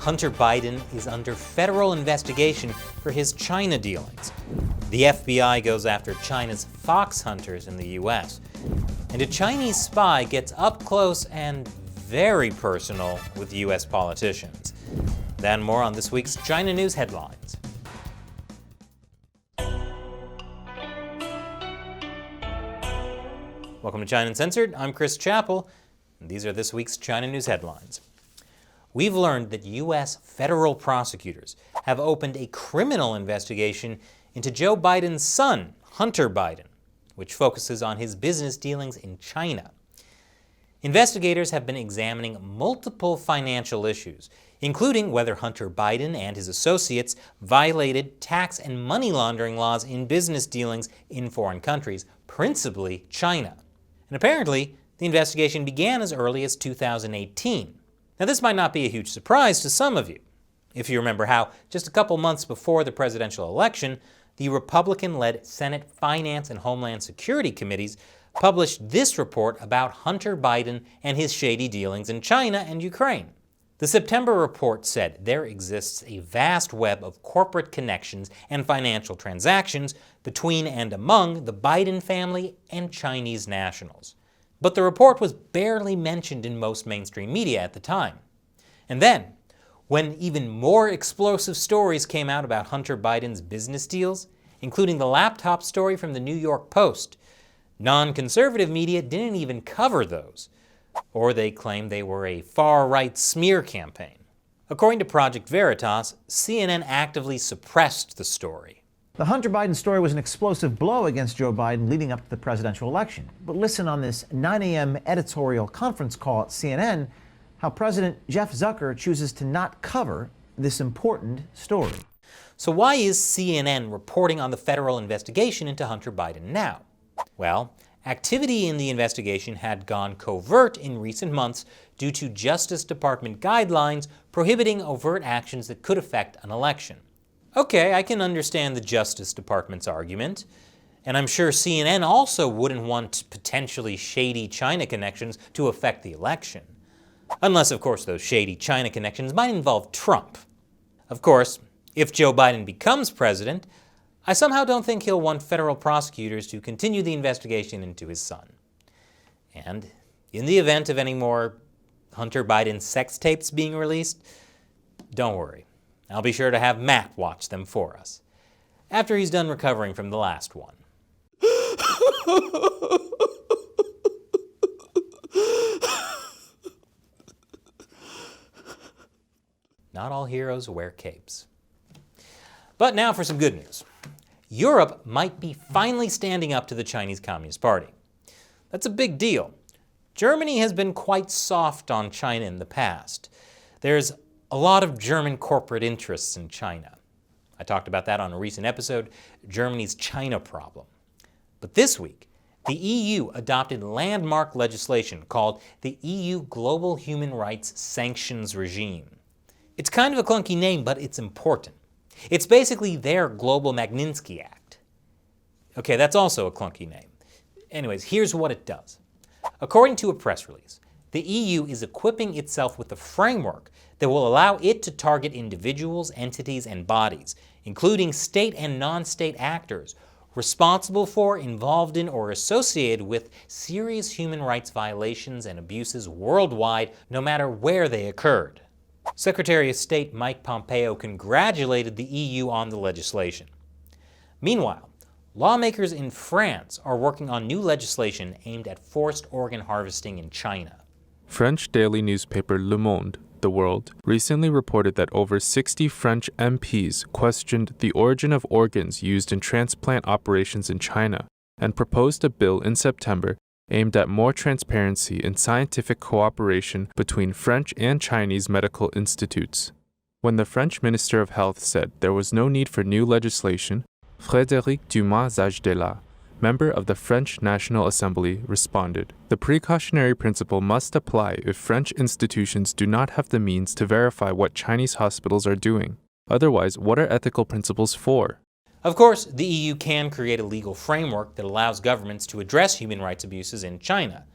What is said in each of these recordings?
Hunter Biden is under federal investigation for his China dealings. The FBI goes after China's fox hunters in the US. And a Chinese spy gets up close and very personal with US politicians. Then more on this week's China News headlines. Welcome to China Uncensored. I'm Chris Chappell, and these are this week's China News headlines. We've learned that U.S. federal prosecutors have opened a criminal investigation into Joe Biden's son, Hunter Biden, which focuses on his business dealings in China. Investigators have been examining multiple financial issues, including whether Hunter Biden and his associates violated tax and money laundering laws in business dealings in foreign countries, principally China. And apparently, the investigation began as early as 2018. Now, this might not be a huge surprise to some of you, if you remember how just a couple months before the presidential election, the Republican-led Senate Finance and Homeland Security Committees published this report about Hunter Biden and his shady dealings in China and Ukraine. The September report said there exists a vast web of corporate connections and financial transactions between and among the Biden family and Chinese nationals. But the report was barely mentioned in most mainstream media at the time. And then, when even more explosive stories came out about Hunter Biden's business deals, including the laptop story from the New York Post, non-conservative media didn't even cover those, or they claimed they were a far-right smear campaign. According to Project Veritas, CNN actively suppressed the story. The Hunter Biden story was an explosive blow against Joe Biden leading up to the presidential election. But listen on this 9 a.m. editorial conference call at CNN how President Jeff Zucker chooses to not cover this important story. So why is CNN reporting on the federal investigation into Hunter Biden now? Well, activity in the investigation had gone covert in recent months due to Justice Department guidelines prohibiting overt actions that could affect an election. Okay, I can understand the Justice Department's argument, and I'm sure CNN also wouldn't want potentially shady China connections to affect the election. Unless, of course, those shady China connections might involve Trump. Of course, if Joe Biden becomes president, I somehow don't think he'll want federal prosecutors to continue the investigation into his son. And in the event of any more Hunter Biden sex tapes being released, don't worry. I'll be sure to have Matt watch them for us, after he's done recovering from the last one. Not all heroes wear capes. But now for some good news. Europe might be finally standing up to the Chinese Communist Party. That's a big deal. Germany has been quite soft on China in the past. There's a lot of German corporate interests in China. I talked about that on a recent episode, Germany's China problem. But this week, the EU adopted landmark legislation called the EU Global Human Rights Sanctions Regime. It's kind of a clunky name, but it's important. It's basically their Global Magnitsky Act. Okay, that's also a clunky name. Anyways, here's what it does. According to a press release, the EU is equipping itself with a framework that will allow it to target individuals, entities, and bodies, including state and non-state actors, responsible for, involved in, or associated with serious human rights violations and abuses worldwide, no matter where they occurred. Secretary of State Mike Pompeo congratulated the EU on the legislation. Meanwhile, lawmakers in France are working on new legislation aimed at forced organ harvesting in China. French daily newspaper Le Monde, The World, recently reported that over 60 French MPs questioned the origin of organs used in transplant operations in China and proposed a bill in September aimed at more transparency and scientific cooperation between French and Chinese medical institutes. When the French Minister of Health said there was no need for new legislation, Frédéric Dumas-Zajdela, member of the French National Assembly, responded, "The precautionary principle must apply if French institutions do not have the means to verify what Chinese hospitals are doing. Otherwise, what are ethical principles for?" Of course, the EU can create a legal framework that allows governments to address human rights abuses in China.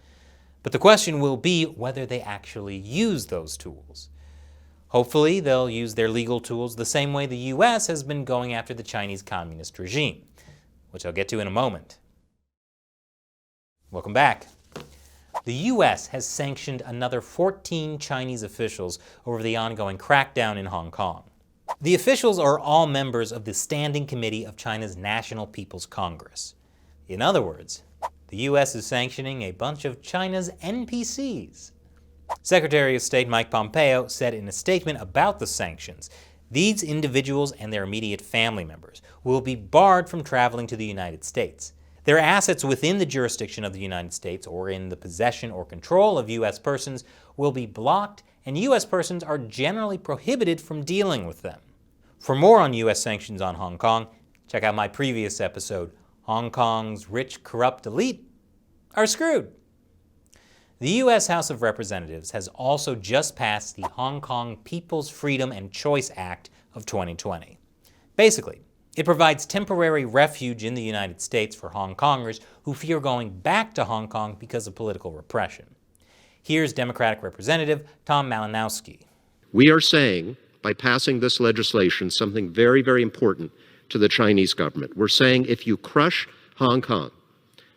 But the question will be whether they actually use those tools. Hopefully, they'll use their legal tools the same way the U.S. has been going after the Chinese Communist regime, which I'll get to in a moment. Welcome back. The U.S. has sanctioned another 14 Chinese officials over the ongoing crackdown in Hong Kong. The officials are all members of the Standing Committee of China's National People's Congress. In other words, the U.S. is sanctioning a bunch of China's NPCs. Secretary of State Mike Pompeo said in a statement about the sanctions, these individuals and their immediate family members will be barred from traveling to the United States. Their assets within the jurisdiction of the United States or in the possession or control of U.S. persons will be blocked, and U.S. persons are generally prohibited from dealing with them. For more on U.S. sanctions on Hong Kong, check out my previous episode, Hong Kong's Rich Corrupt Elite Are Screwed. The U.S. House of Representatives has also just passed the Hong Kong People's Freedom and Choice Act of 2020. Basically, it provides temporary refuge in the United States for Hong Kongers who fear going back to Hong Kong because of political repression. Here's Democratic Representative Tom Malinowski. We are saying, by passing this legislation, something very, very important to the Chinese government. We're saying if you crush Hong Kong,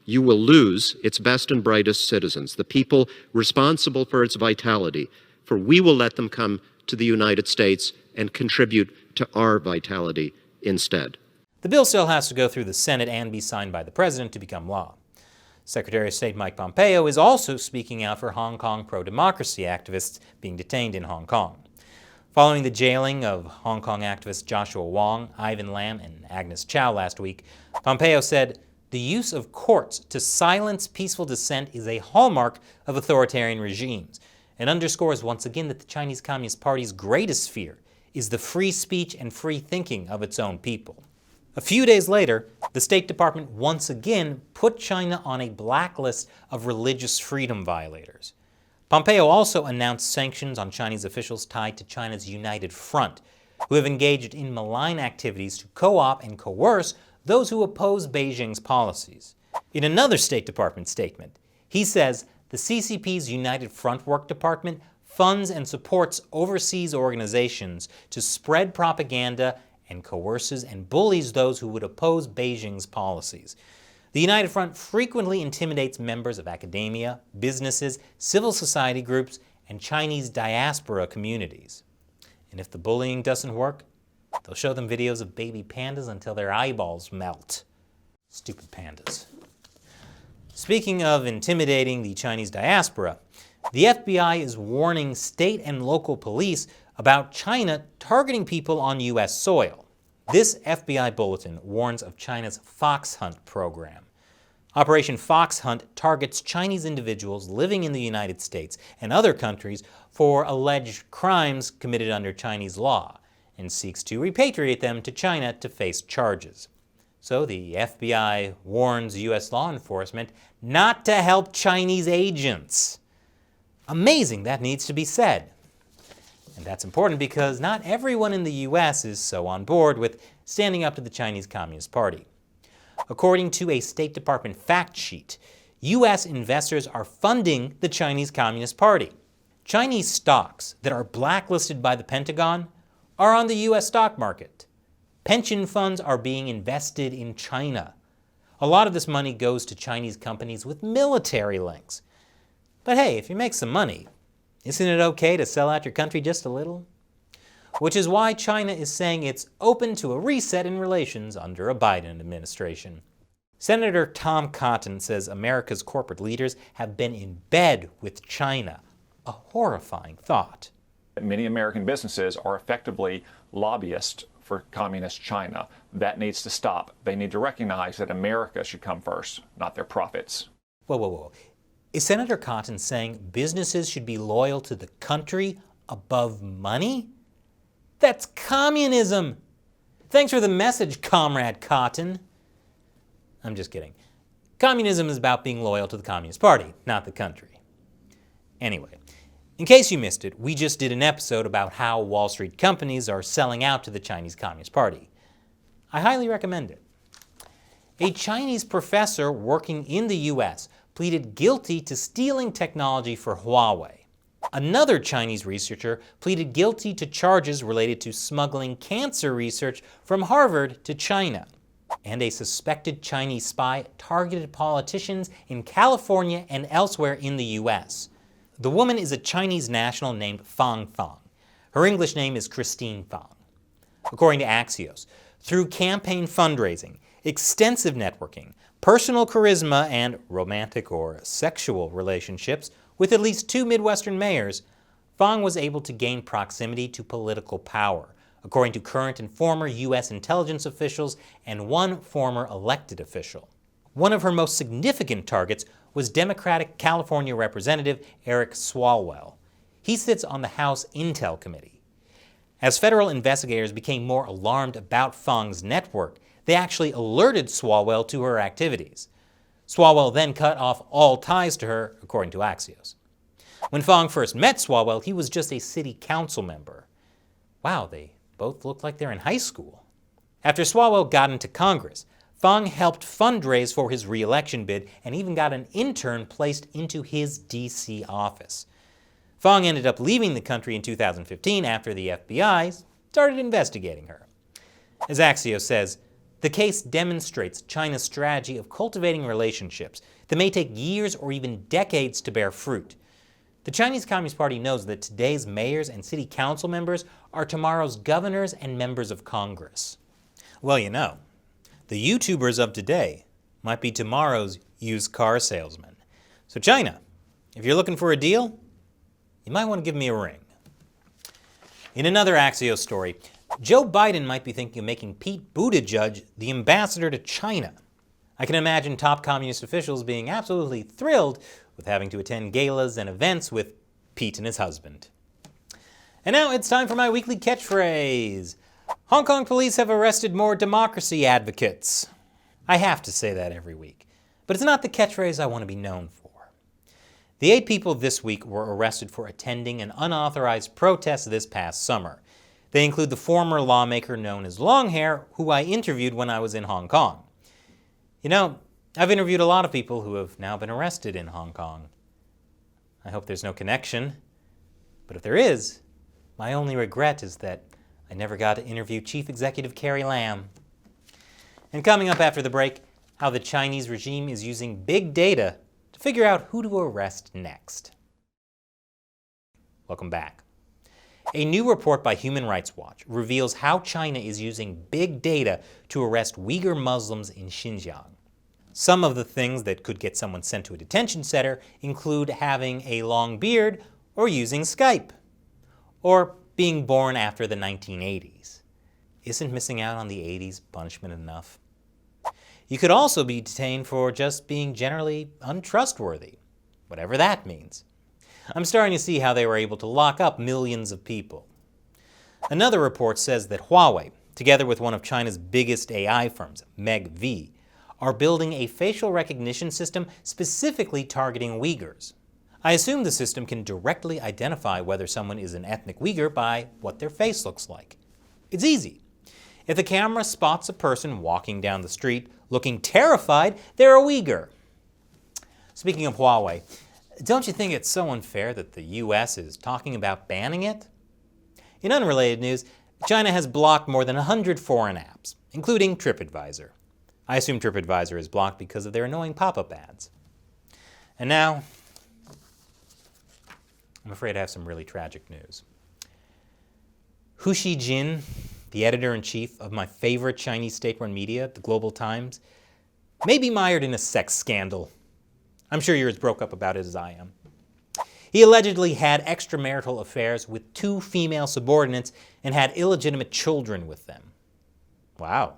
you will lose its best and brightest citizens, the people responsible for its vitality, for we will let them come to the United States and contribute to our vitality instead. The bill still has to go through the Senate and be signed by the President to become law. Secretary of State Mike Pompeo is also speaking out for Hong Kong pro-democracy activists being detained in Hong Kong. Following the jailing of Hong Kong activists Joshua Wong, Ivan Lam, and Agnes Chow last week, Pompeo said, "The use of courts to silence peaceful dissent is a hallmark of authoritarian regimes and underscores once again that the Chinese Communist Party's greatest fear is the free speech and free thinking of its own people." A few days later, the State Department once again put China on a blacklist of religious freedom violators. Pompeo also announced sanctions on Chinese officials tied to China's United Front, who have engaged in malign activities to co-opt and coerce those who oppose Beijing's policies. In another State Department statement, he says the CCP's United Front Work Department funds and supports overseas organizations to spread propaganda and coerces and bullies those who would oppose Beijing's policies. The United Front frequently intimidates members of academia, businesses, civil society groups, and Chinese diaspora communities. And if the bullying doesn't work, they'll show them videos of baby pandas until their eyeballs melt. Stupid pandas. Speaking of intimidating the Chinese diaspora, the FBI is warning state and local police about China targeting people on U.S. soil. This FBI bulletin warns of China's Fox Hunt program. Operation Fox Hunt targets Chinese individuals living in the United States and other countries for alleged crimes committed under Chinese law and seeks to repatriate them to China to face charges. So the FBI warns U.S. law enforcement not to help Chinese agents. Amazing that needs to be said. And that's important because not everyone in the U.S. is so on board with standing up to the Chinese Communist Party. According to a State Department fact sheet, U.S. investors are funding the Chinese Communist Party. Chinese stocks that are blacklisted by the Pentagon are on the U.S. stock market. Pension funds are being invested in China. A lot of this money goes to Chinese companies with military links. But hey, if you make some money, isn't it okay to sell out your country just a little? Which is why China is saying it's open to a reset in relations under a Biden administration. Senator Tom Cotton says America's corporate leaders have been in bed with China. A horrifying thought. Many American businesses are effectively lobbyists for communist China. That needs to stop. They need to recognize that America should come first, not their profits. Whoa. Is Senator Cotton saying businesses should be loyal to the country above money? That's communism! Thanks for the message, Comrade Cotton. I'm just kidding. Communism is about being loyal to the Communist Party, not the country. Anyway, in case you missed it, we just did an episode about how Wall Street companies are selling out to the Chinese Communist Party. I highly recommend it. A Chinese professor working in the U.S. pleaded guilty to stealing technology for Huawei. Another Chinese researcher pleaded guilty to charges related to smuggling cancer research from Harvard to China. And a suspected Chinese spy targeted politicians in California and elsewhere in the US. The woman is a Chinese national named Fang Fang. Her English name is Christine Fang. According to Axios, through campaign fundraising, extensive networking, personal charisma, and romantic or sexual relationships with at least 2 Midwestern mayors, Fang was able to gain proximity to political power, according to current and former U.S. intelligence officials and one former elected official. One of her most significant targets was Democratic California Representative Eric Swalwell. He sits on the House Intel Committee. As federal investigators became more alarmed about Fang's network, they actually alerted Swalwell to her activities. Swalwell then cut off all ties to her, according to Axios. When Fang first met Swalwell, he was just a city council member. Wow, they both look like they're in high school. After Swalwell got into Congress, Fang helped fundraise for his re-election bid and even got an intern placed into his D.C. office. Fang ended up leaving the country in 2015 after the FBI started investigating her. As Axios says, the case demonstrates China's strategy of cultivating relationships that may take years or even decades to bear fruit. The Chinese Communist Party knows that today's mayors and city council members are tomorrow's governors and members of Congress. Well, you know, the YouTubers of today might be tomorrow's used car salesmen. So China, if you're looking for a deal, you might want to give me a ring. In another Axios story, Joe Biden might be thinking of making Pete Buttigieg the ambassador to China. I can imagine top communist officials being absolutely thrilled with having to attend galas and events with Pete and his husband. And now it's time for my weekly catchphrase. Hong Kong police have arrested more democracy advocates. I have to say that every week, but it's not the catchphrase I want to be known for. The 8 people this week were arrested for attending an unauthorized protest this past summer. They include the former lawmaker known as Longhair, who I interviewed when I was in Hong Kong. You know, I've interviewed a lot of people who have now been arrested in Hong Kong. I hope there's no connection, but if there is, my only regret is that I never got to interview Chief Executive Carrie Lam. And coming up after the break, how the Chinese regime is using big data to figure out who to arrest next. Welcome back. A new report by Human Rights Watch reveals how China is using big data to arrest Uyghur Muslims in Xinjiang. Some of the things that could get someone sent to a detention center include having a long beard or using Skype, or being born after the 1980s. Isn't missing out on the 80s punishment enough? You could also be detained for just being generally untrustworthy, whatever that means. I'm starting to see how they were able to lock up millions of people. Another report says that Huawei, together with one of China's biggest AI firms, MEGV, are building a facial recognition system specifically targeting Uyghurs. I assume the system can directly identify whether someone is an ethnic Uyghur by what their face looks like. It's easy. If the camera spots a person walking down the street looking terrified, they're a Uyghur. Speaking of Huawei, don't you think it's so unfair that the US is talking about banning it? In unrelated news, China has blocked more than 100 foreign apps, including TripAdvisor. I assume TripAdvisor is blocked because of their annoying pop-up ads. And now, I'm afraid I have some really tragic news. Hu Xijin, the editor-in-chief of my favorite Chinese state-run media, the Global Times, may be mired in a sex scandal. I'm sure you're as broke up about it as I am. He allegedly had extramarital affairs with 2 female subordinates and had illegitimate children with them. Wow.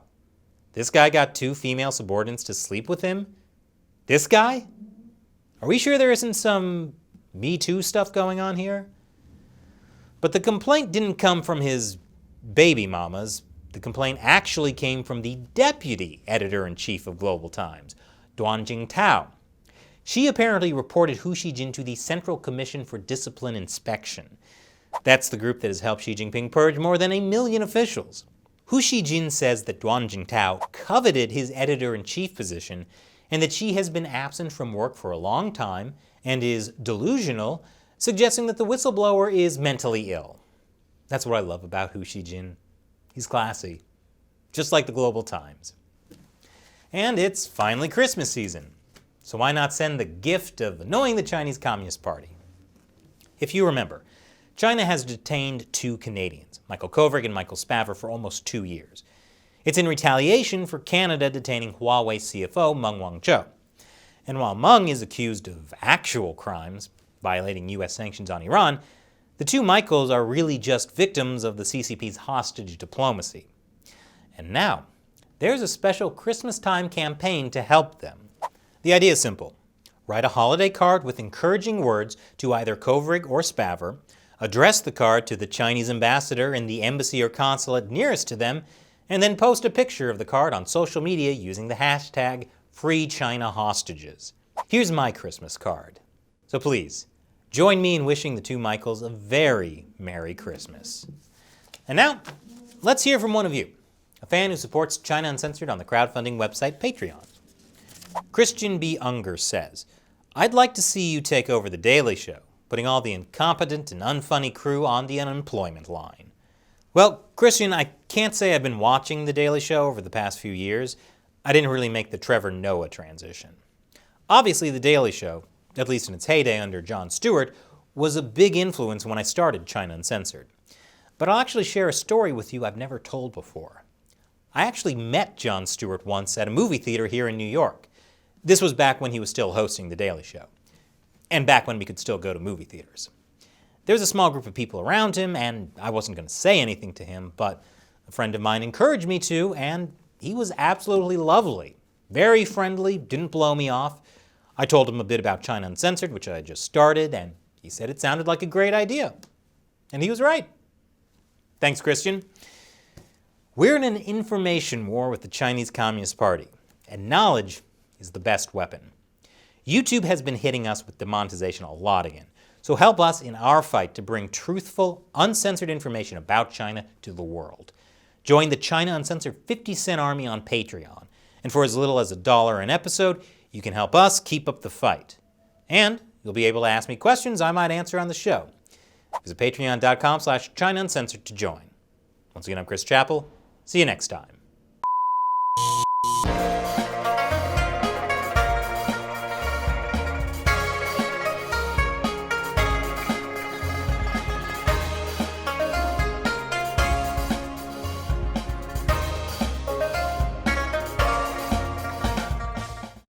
This guy got 2 female subordinates to sleep with him? This guy? Are we sure there isn't some Me Too stuff going on here? But the complaint didn't come from his baby mamas. The complaint actually came from the deputy editor-in-chief of Global Times, Duan Jingtao. She apparently reported Hu Xijin to the Central Commission for Discipline Inspection. That's the group that has helped Xi Jinping purge more than 1 million officials. Hu Xijin says that Duan Jingtao coveted his editor-in-chief position and that she has been absent from work for a long time and is delusional suggesting that the whistleblower is mentally ill. That's what I love about Hu Xijin. He's classy, just like the Global Times. And it's finally Christmas season, so why not send the gift of annoying the Chinese Communist Party? If you remember, China has detained 2 Canadians, Michael Kovrig and Michael Spavor, for almost 2 years. It's in retaliation for Canada detaining Huawei CFO Meng Wanzhou. And while Meng is accused of actual crimes, violating U.S. sanctions on Iran, the 2 Michaels are really just victims of the CCP's hostage diplomacy. And now, there's a special Christmas time campaign to help them. The idea is simple. Write a holiday card with encouraging words to either Kovrig or Spavor, address the card to the Chinese ambassador in the embassy or consulate nearest to them, and then post a picture of the card on social media using the hashtag #FreeChinaHostages. Here's my Christmas card. So please, join me in wishing the 2 Michaels a very Merry Christmas. And now, let's hear from one of you, a fan who supports China Uncensored on the crowdfunding website Patreon. Christian B. Unger says, "I'd like to see you take over The Daily Show, putting all the incompetent and unfunny crew on the unemployment line." Well, Christian, I can't say I've been watching The Daily Show over the past few years. I didn't really make the Trevor Noah transition. Obviously, The Daily Show, at least in its heyday under Jon Stewart, was a big influence when I started China Uncensored. But I'll actually share a story with you I've never told before. I actually met Jon Stewart once at a movie theater here in New York. This was back when he was still hosting The Daily Show, and back when we could still go to movie theaters. There was a small group of people around him, and I wasn't going to say anything to him, but a friend of mine encouraged me to, and he was absolutely lovely. Very friendly, didn't blow me off. I told him a bit about China Uncensored, which I had just started, and he said it sounded like a great idea. And he was right. Thanks, Christian. We're in an information war with the Chinese Communist Party, and knowledge is the best weapon. YouTube has been hitting us with demonetization a lot again, so help us in our fight to bring truthful, uncensored information about China to the world. Join the China Uncensored 50-cent army on Patreon, and for as little as $1 an episode, you can help us keep up the fight. And you'll be able to ask me questions I might answer on the show. Visit patreon.com/China Uncensored to join. Once again, I'm Chris Chappell. See you next time.